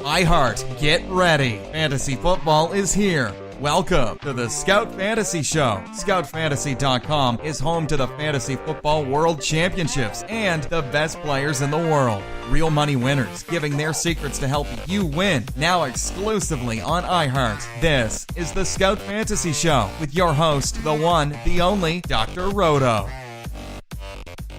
iHeart, get ready. Fantasy football is here. Welcome to the Scout Fantasy Show. ScoutFantasy.com is home to the Fantasy Football World Championships and the best players in the world. Real money winners giving their secrets to help you win. Now exclusively on iHeart. This is the Scout Fantasy Show with your host, the one, the only, Dr. Roto.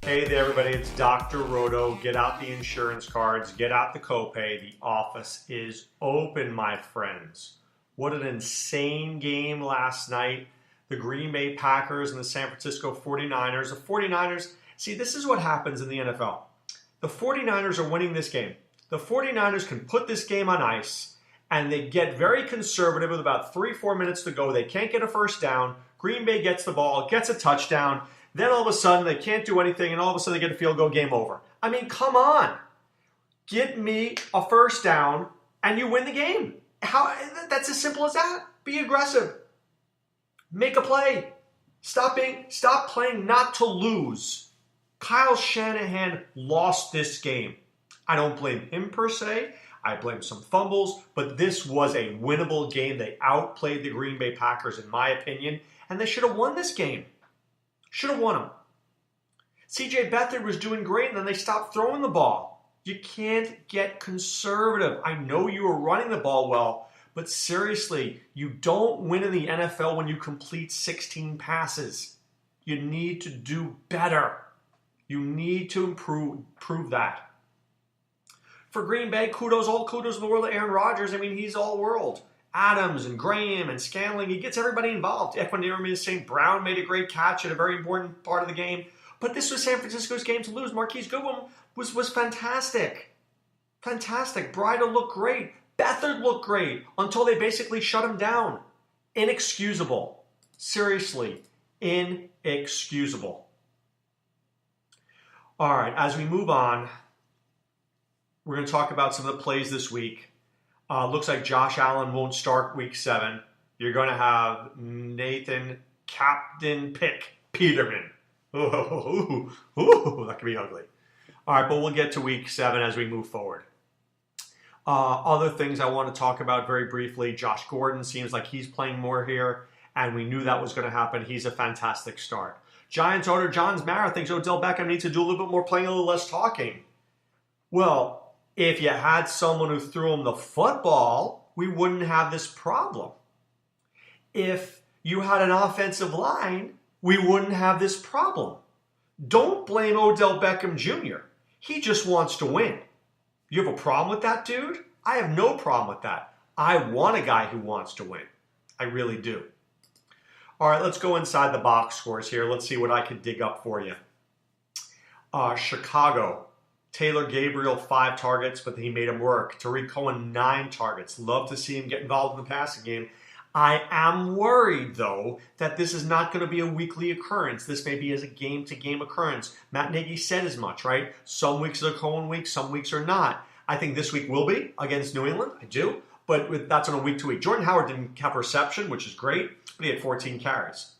Hey there, everybody. It's Dr. Roto. Get out the insurance cards. Get out the copay. The office is open, my friends. What an insane game last night. The Green Bay Packers and the San Francisco 49ers. The 49ers, see, this is what happens in the NFL. The 49ers are winning this game. The 49ers can put this game on ice, and they get very conservative with about 3-4 minutes to go. They can't get a first down. Green Bay gets the ball, gets a touchdown. Then all of a sudden, they can't do anything, and all of a sudden, they get a field goal, game over. I mean, come on. Get me a first down, and you win the game. That's as simple as that. Be aggressive. Make a play. Stop playing not to lose. Kyle Shanahan lost this game. I don't blame him per se. I blame some fumbles, but this was a winnable game. They outplayed the Green Bay Packers, in my opinion, and they should have won this game. Should have won them. C.J. Beathard was doing great, and then they stopped throwing the ball. You can't get conservative. I know you were running the ball well, but seriously, you don't win in the NFL when you complete 16 passes. You need to do better. You need to prove that. For Green Bay, all kudos in the world to Aaron Rodgers. I mean, he's all world. Adams and Graham and Scanling, he gets everybody involved. Equanimeous St. Brown made a great catch at a very important part of the game. But this was San Francisco's game to lose. Marquise Goodwin was fantastic. Fantastic. Bridal looked great. Beathard looked great until they basically shut him down. Inexcusable. Seriously, inexcusable. All right, as we move on, we're going to talk about some of the plays this week. Looks like Josh Allen won't start week 7. You're going to have Nathan Captain Pick Peterman. Ooh, that could be ugly. All right, but we'll get to week 7 as we move forward. Other things I want to talk about very briefly. Josh Gordon seems like he's playing more here, and we knew that was going to happen. He's a fantastic start. Giants owner John Mara thinks Odell Beckham needs to do a little bit more playing, a little less talking. Well, if you had someone who threw him the football, we wouldn't have this problem. If you had an offensive line, we wouldn't have this problem. Don't blame Odell Beckham Jr. He just wants to win. You have a problem with that, dude? I have no problem with that. I want a guy who wants to win. I really do. All right, let's go inside the box scores here. Let's see what I can dig up for you. Chicago. Taylor Gabriel, 5 targets, but he made him work. Tariq Cohen, 9 targets. Love to see him get involved in the passing game. I am worried, though, that this is not going to be a weekly occurrence. This may be as a game-to-game occurrence. Matt Nagy said as much, right? Some weeks are Cohen weeks, some weeks are not. I think this week will be against New England. I do. But that's on a week-to-week. Jordan Howard didn't have reception, which is great, but he had 14 carries.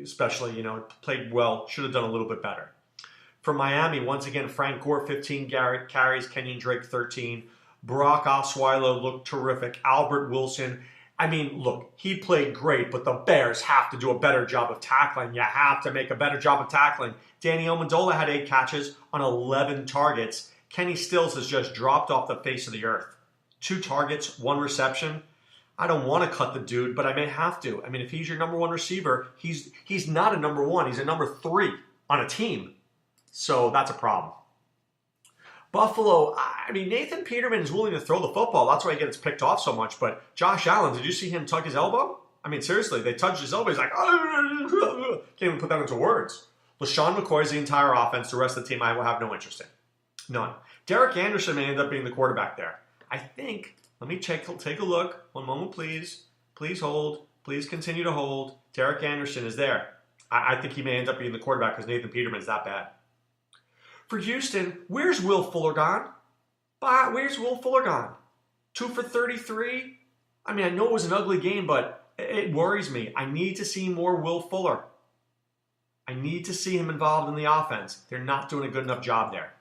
Especially, played well. Should have done a little bit better. For Miami, once again, Frank Gore, 15 carries, Kenyon Drake, 13. Brock Osweiler looked terrific. Albert Wilson, I mean, look, he played great, but the Bears have to do a better job of tackling. You have to make a better job of tackling. Danny Amendola had 8 catches on 11 targets. Kenny Stills has just dropped off the face of the earth. 2 targets, 1 reception. I don't want to cut the dude, but I may have to. I mean, if he's your number 1 receiver, he's not a number 1. He's a number 3 on a team. So that's a problem. Buffalo, I mean, Nathan Peterman is willing to throw the football. That's why he gets picked off so much. But Josh Allen, did you see him tug his elbow? I mean, seriously, they touched his elbow. He's like, can't even put that into words. LaShawn McCoy is the entire offense. The rest of the team I will have no interest in. None. Derek Anderson may end up being the quarterback there. I think, let me take a look. One moment, please. Please hold. Please continue to hold. Derek Anderson is there. I think he may end up being the quarterback because Nathan Peterman is that bad. For Houston, where's Will Fuller gone? Where's Will Fuller gone? 2 for 33? I mean, I know it was an ugly game, but it worries me. I need to see more Will Fuller. I need to see him involved in the offense. They're not doing a good enough job there.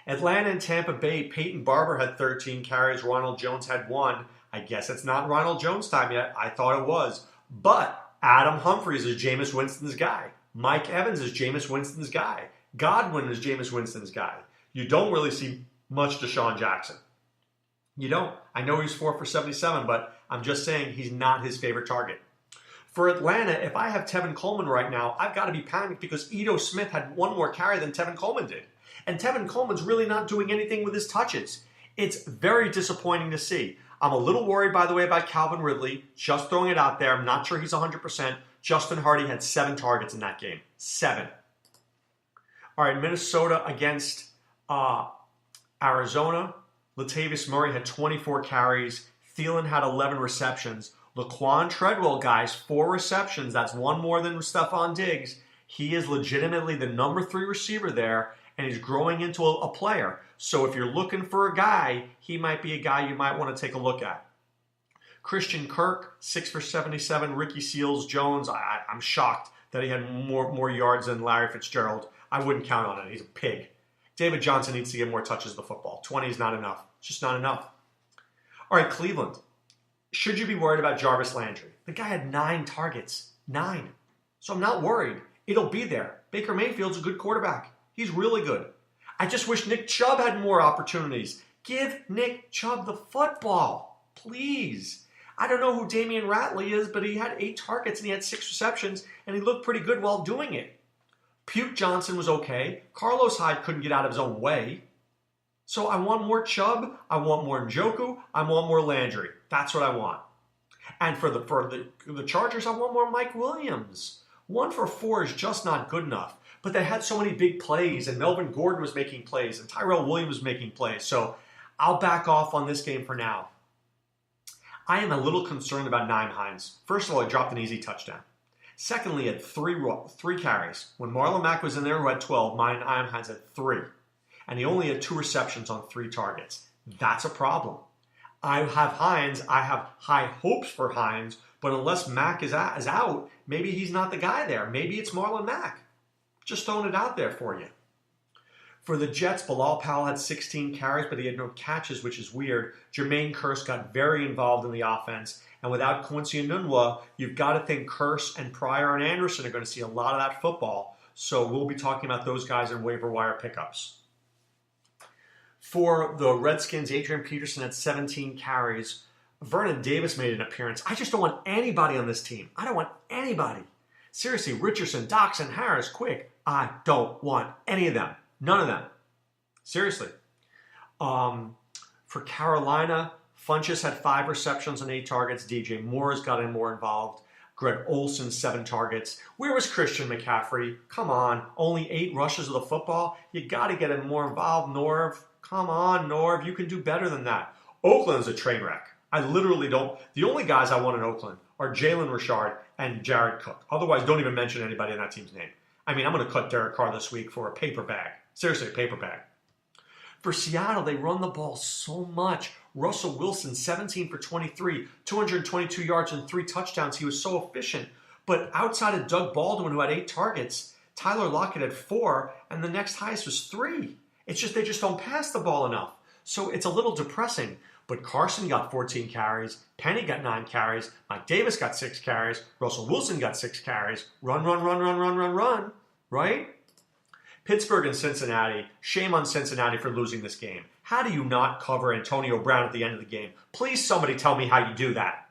Atlanta and Tampa Bay, Peyton Barber had 13 carries. Ronald Jones had 1. I guess it's not Ronald Jones time yet. I thought it was. But Adam Humphries is Jameis Winston's guy. Mike Evans is Jameis Winston's guy. Godwin is Jameis Winston's guy. You don't really see much Deshaun Jackson. You don't. I know he's 4 for 77, but I'm just saying he's not his favorite target. For Atlanta, if I have Tevin Coleman right now, I've got to be panicked because Ito Smith had 1 more carry than Tevin Coleman did. And Tevin Coleman's really not doing anything with his touches. It's very disappointing to see. I'm a little worried, by the way, about Calvin Ridley. Just throwing it out there. I'm not sure he's 100%. Justin Hardy had 7 targets in that game. 7. All right, Minnesota against Arizona. Latavius Murray had 24 carries. Thielen had 11 receptions. Laquan Treadwell, guys, 4 receptions. That's 1 more than Stephon Diggs. He is legitimately the number 3 receiver there, and he's growing into a player. So if you're looking for a guy, he might be a guy you might want to take a look at. Christian Kirk, 6 for 77. Ricky Seals-Jones, I'm shocked that he had more yards than Larry Fitzgerald. I wouldn't count on it. He's a pig. David Johnson needs to get more touches of the football. 20 is not enough. It's just not enough. All right, Cleveland. Should you be worried about Jarvis Landry? The guy had 9 targets. 9. So I'm not worried. It'll be there. Baker Mayfield's a good quarterback. He's really good. I just wish Nick Chubb had more opportunities. Give Nick Chubb the football, please. I don't know who Damian Ratley is, but he had 8 targets and he had 6 receptions, and he looked pretty good while doing it. Puke Johnson was okay. Carlos Hyde couldn't get out of his own way. So I want more Chubb. I want more Njoku. I want more Landry. That's what I want. And for the Chargers, I want more Mike Williams. 1 for 4 is just not good enough. But they had so many big plays, and Melvin Gordon was making plays, and Tyrell Williams was making plays. So I'll back off on this game for now. I am a little concerned about Nyheim Hines. First of all, he dropped an easy touchdown. Secondly, he had 3 carries. When Marlon Mack was in there, who had 12, Nyheim Hines had 3. And he only had 2 receptions on 3 targets. That's a problem. I have Hines. I have high hopes for Hines, but unless Mack is out, maybe he's not the guy there. Maybe it's Marlon Mack. Just throwing it out there for you. For the Jets, Bilal Powell had 16 carries, but he had no catches, which is weird. Jermaine Kearse got very involved in the offense. And without Quincy Enunwa, you've got to think Kearse and Pryor and Anderson are going to see a lot of that football. So we'll be talking about those guys in waiver wire pickups. For the Redskins, Adrian Peterson had 17 carries. Vernon Davis made an appearance. I just don't want anybody on this team. I don't want anybody. Seriously, Richardson, Doxson, Harris, Quick. I don't want any of them. None of them. Seriously. For Carolina, Funchess had 5 receptions and 8 targets. DJ Moore's gotten more involved. Greg Olsen, 7 targets. Where was Christian McCaffrey? Come on. Only 8 rushes of the football? You got to get him more involved, Norv. Come on, Norv. You can do better than that. Oakland's a train wreck. I literally don't. The only guys I want in Oakland are Jalen Richard and Jared Cook. Otherwise, don't even mention anybody in that team's name. I mean, I'm going to cut Derek Carr this week for a paper bag. Seriously, a paper bag. For Seattle, they run the ball so much. Russell Wilson, 17 for 23, 222 yards and 3 touchdowns. He was so efficient. But outside of Doug Baldwin, who had 8 targets, Tyler Lockett had 4, and the next highest was 3. It's just they just don't pass the ball enough. So it's a little depressing. But Carson got 14 carries. Penny got 9 carries. Mike Davis got 6 carries. Russell Wilson got 6 carries. Run. Right? Pittsburgh and Cincinnati. Shame on Cincinnati for losing this game. How do you not cover Antonio Brown at the end of the game? Please somebody tell me how you do that.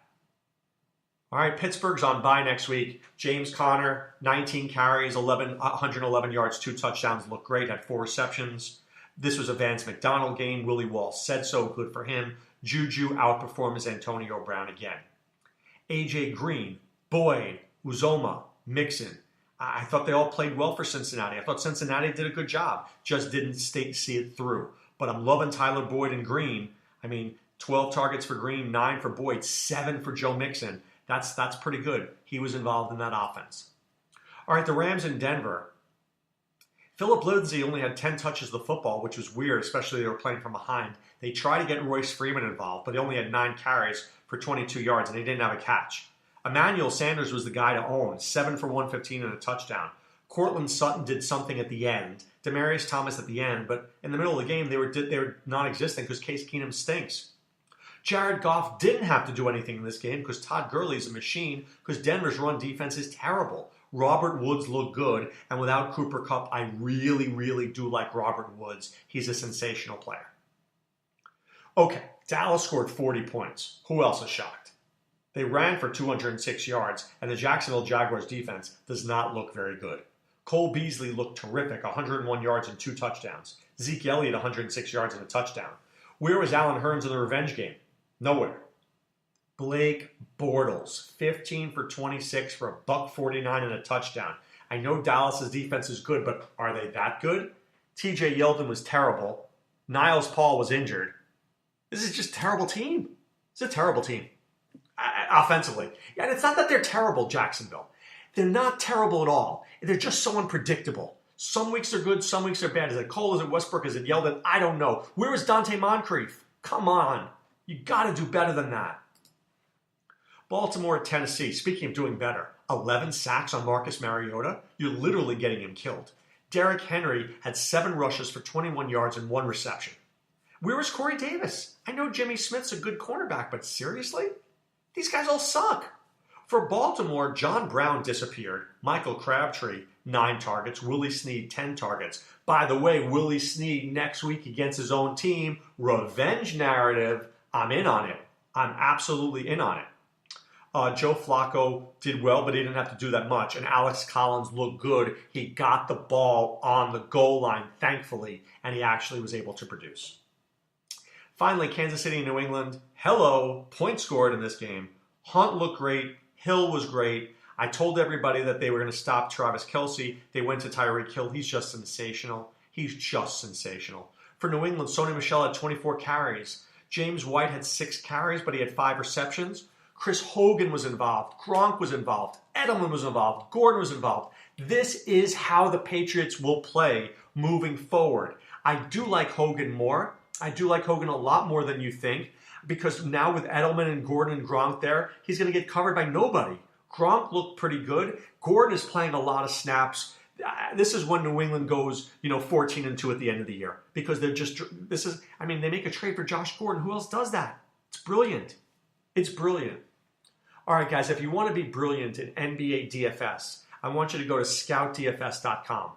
All right, Pittsburgh's on bye next week. James Conner, 19 carries, 111 yards, 2 touchdowns. Looked great, had 4 receptions. This was a Vance McDonald game. Willie Wall said so. Good for him. Juju outperforms Antonio Brown again. A.J. Green, Boyd, Uzoma, Mixon. I thought they all played well for Cincinnati. I thought Cincinnati did a good job. Just didn't see it through. But I'm loving Tyler Boyd and Green. I mean, 12 targets for Green, 9 for Boyd, 7 for Joe Mixon. That's pretty good. He was involved in that offense. All right, the Rams in Denver. Philip Lindsay only had 10 touches of the football, which was weird, especially they were playing from behind. They tried to get Royce Freeman involved, but he only had 9 carries for 22 yards, and he didn't have a catch. Emmanuel Sanders was the guy to own, 7 for 115 and a touchdown. Cortland Sutton did something at the end Demaryius Thomas at the end, but in the middle of the game, they were non-existent because Case Keenum stinks. Jared Goff didn't have to do anything in this game because Todd Gurley's a machine because Denver's run defense is terrible. Robert Woods looked good, and without Cooper Kupp, I really, really do like Robert Woods. He's a sensational player. Okay, Dallas scored 40 points. Who else is shocked? They ran for 206 yards, and the Jacksonville Jaguars defense does not look very good. Cole Beasley looked terrific, 101 yards and 2 touchdowns. Zeke Elliott, 106 yards and a touchdown. Where was Allen Hurns in the revenge game? Nowhere. Blake Bortles, 15 for 26 for $149 and a touchdown. I know Dallas' defense is good, but are they that good? TJ Yeldon was terrible. Niles Paul was injured. This is just a terrible team. It's a terrible team. Offensively. And it's not that they're terrible, Jacksonville. They're not terrible at all. They're just so unpredictable. Some weeks are good, some weeks are bad. Is it Cole? Is it Westbrook? Is it Yeldon? I don't know. Where is Dante Moncrief? Come on. You got to do better than that. Baltimore at Tennessee. Speaking of doing better, 11 sacks on Marcus Mariota. You're literally getting him killed. Derrick Henry had 7 rushes for 21 yards and 1 reception. Where is Corey Davis? I know Jimmy Smith's a good cornerback, but seriously? These guys all suck. For Baltimore, John Brown disappeared. Michael Crabtree, 9 targets. Willie Snead, 10 targets. By the way, Willie Snead next week against his own team. Revenge narrative. I'm in on it. I'm absolutely in on it. Joe Flacco did well, but he didn't have to do that much. And Alex Collins looked good. He got the ball on the goal line, thankfully, and he actually was able to produce. Finally, Kansas City and New England. Hello, points scored in this game. Hunt looked great. Hill was great. I told everybody that they were going to stop Travis Kelce. They went to Tyreek Hill. He's just sensational. He's just sensational. For New England, Sony Michel had 24 carries. James White had 6 carries, but he had 5 receptions. Chris Hogan was involved. Gronk was involved. Edelman was involved. Gordon was involved. This is how the Patriots will play moving forward. I do like Hogan more. I do like Hogan a lot more than you think, because now with Edelman and Gordon and Gronk there, he's going to get covered by nobody. Gronk looked pretty good. Gordon is playing a lot of snaps. This is when New England goes, 14-2 at the end of the year, because they make a trade for Josh Gordon. Who else does that? It's brilliant. It's brilliant. All right, guys, if you want to be brilliant in NBA DFS, I want you to go to scoutdfs.com.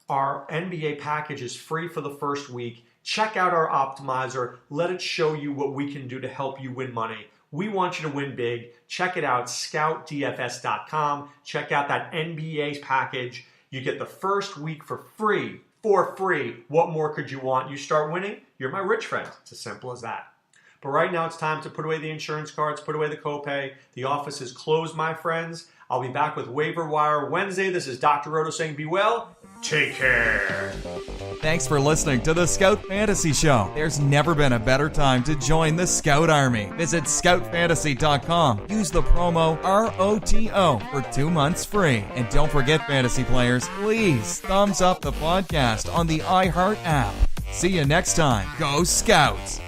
Our NBA package is free for the first week. Check out our optimizer. Let it show you what we can do to help you win money. We want you to win big. Check it out, scoutdfs.com. Check out that NBA package. You get the first week for free. What more could you want? You start winning, you're my rich friend. It's as simple as that. But right now it's time to put away the insurance cards, put away the copay. The office is closed, my friends. I'll be back with Waiver Wire Wednesday. This is Dr. Roto saying be well. Take care. Thanks for listening to the Scout Fantasy Show. There's never been a better time to join the Scout Army. Visit scoutfantasy.com. Use the promo ROTO for 2 months free. And don't forget, fantasy players, please thumbs up the podcast on the iHeart app. See you next time. Go Scouts!